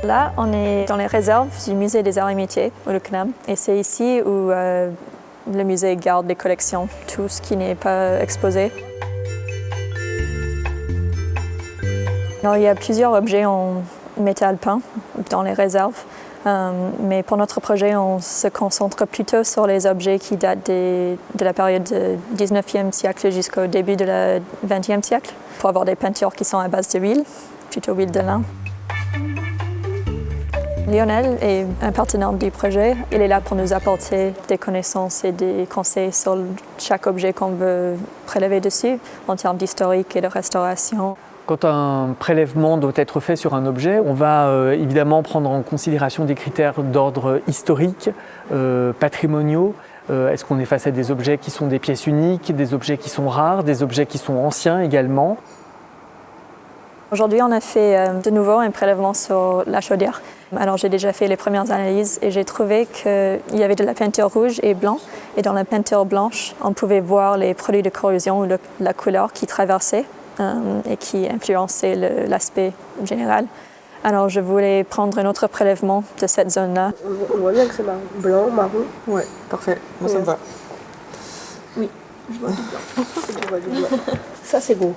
Là, on est dans les réserves du musée des arts et métiers, ou le CNAM, et c'est ici où le musée garde les collections, tout ce qui n'est pas exposé. Alors, il y a plusieurs objets en métal peint dans les réserves, mais pour notre projet, on se concentre plutôt sur les objets qui datent de la période du 19e siècle jusqu'au début du 20e siècle, pour avoir des peintures qui sont à base d'huile, plutôt huile de lin. Lionel est un partenaire du projet. Il est là pour nous apporter des connaissances et des conseils sur chaque objet qu'on veut prélever dessus, en termes d'historique et de restauration. Quand un prélèvement doit être fait sur un objet, on va évidemment prendre en considération des critères d'ordre historique, patrimoniaux. Est-ce qu'on est face à des objets qui sont des pièces uniques, des objets qui sont rares, des objets qui sont anciens également? Aujourd'hui, on a fait de nouveau un prélèvement sur la chaudière. Alors j'ai déjà fait les premières analyses et j'ai trouvé qu'il y avait de la peinture rouge et blanc. Et dans la peinture blanche, on pouvait voir les produits de corrosion ou la couleur qui traversait et qui influençait l'aspect général. Alors je voulais prendre un autre prélèvement de cette zone-là. On voit bien que c'est marron. Blanc, marron. Ouais, parfait. Moi, ça me va. Oui, je vois du blanc. Je vois du blanc. Ça, c'est beau.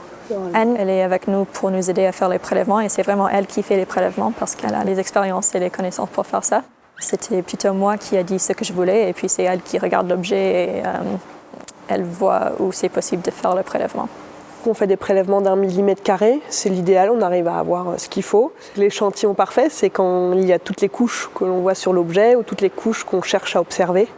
Anne, elle est avec nous pour nous aider à faire les prélèvements et c'est vraiment elle qui fait les prélèvements parce qu'elle a les expériences et les connaissances pour faire ça. C'était plutôt moi qui a dit ce que je voulais et puis c'est elle qui regarde l'objet et elle voit où c'est possible de faire le prélèvement. On fait des prélèvements d'1 millimètre carré, c'est l'idéal, on arrive à avoir ce qu'il faut. L'échantillon parfait, c'est quand il y a toutes les couches que l'on voit sur l'objet ou toutes les couches qu'on cherche à observer.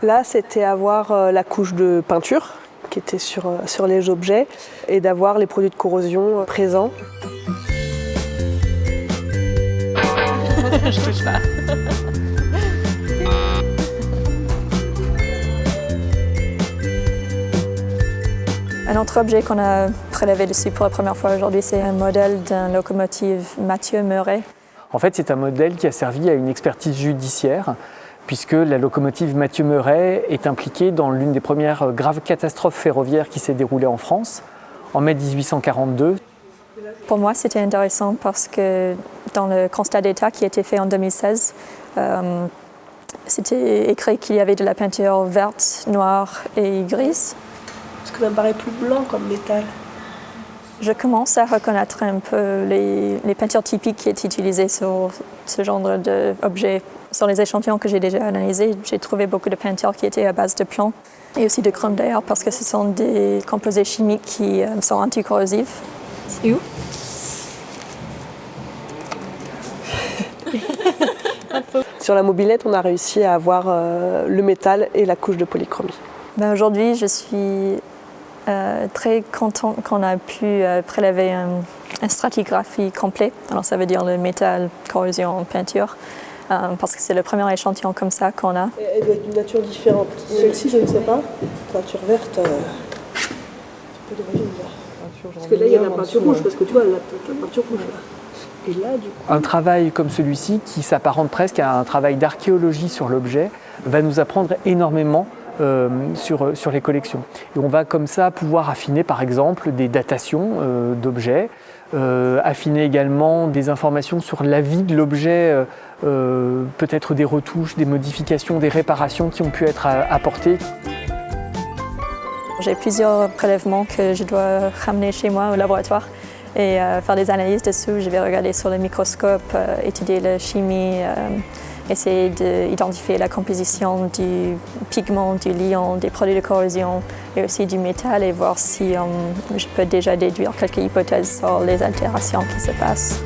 Là, c'était avoir la couche de peinture qui était sur les objets et d'avoir les produits de corrosion présents. Je touche pas. Un autre objet qu'on a prélevé dessus pour la première fois aujourd'hui, c'est un modèle d'une locomotive Mathieu Meuret. En fait, c'est un modèle qui a servi à une expertise judiciaire, puisque la locomotive Mathieu Meuret est impliquée dans l'une des premières graves catastrophes ferroviaires qui s'est déroulée en France, en mai 1842. Pour moi, c'était intéressant parce que dans le constat d'état qui a été fait en 2016, c'était écrit qu'il y avait de la peinture verte, noire et grise. Parce que ça me paraît plus blanc comme métal. Je commence à reconnaître un peu les peintures typiques qui étaient utilisées sur ce genre d'objets. Sur les échantillons que j'ai déjà analysés, j'ai trouvé beaucoup de peintures qui étaient à base de plomb et aussi de chrome d'ailleurs parce que ce sont des composés chimiques qui sont anticorrosifs. C'est où? Sur la mobilette, on a réussi à avoir le métal et la couche de polychromie. Ben aujourd'hui, je suis très contente qu'on a pu prélever un stratigraphie complet. Alors ça veut dire le métal, corrosion, peinture, parce que c'est le premier échantillon comme ça qu'on a. Elle doit être d'une nature différente. Celle-ci, je ne sais pas. Peinture verte, c'est peu d'origine. Parce que là, il y a la peinture rouge, parce que tu vois, la peinture rouge là. Et là, du coup... Un travail comme celui-ci, qui s'apparente presque à un travail d'archéologie sur l'objet, va nous apprendre énormément sur les collections. Et on va comme ça pouvoir affiner par exemple des datations d'objets, affiner également des informations sur la vie de l'objet, peut-être des retouches, des modifications, des réparations qui ont pu être apportées. J'ai plusieurs prélèvements que je dois ramener chez moi au laboratoire et faire des analyses dessus. Je vais regarder sur le microscope, étudier la chimie, essayer d'identifier la composition du pigment, du liant, des produits de corrosion et aussi du métal et voir si je peux déjà déduire quelques hypothèses sur les altérations qui se passent.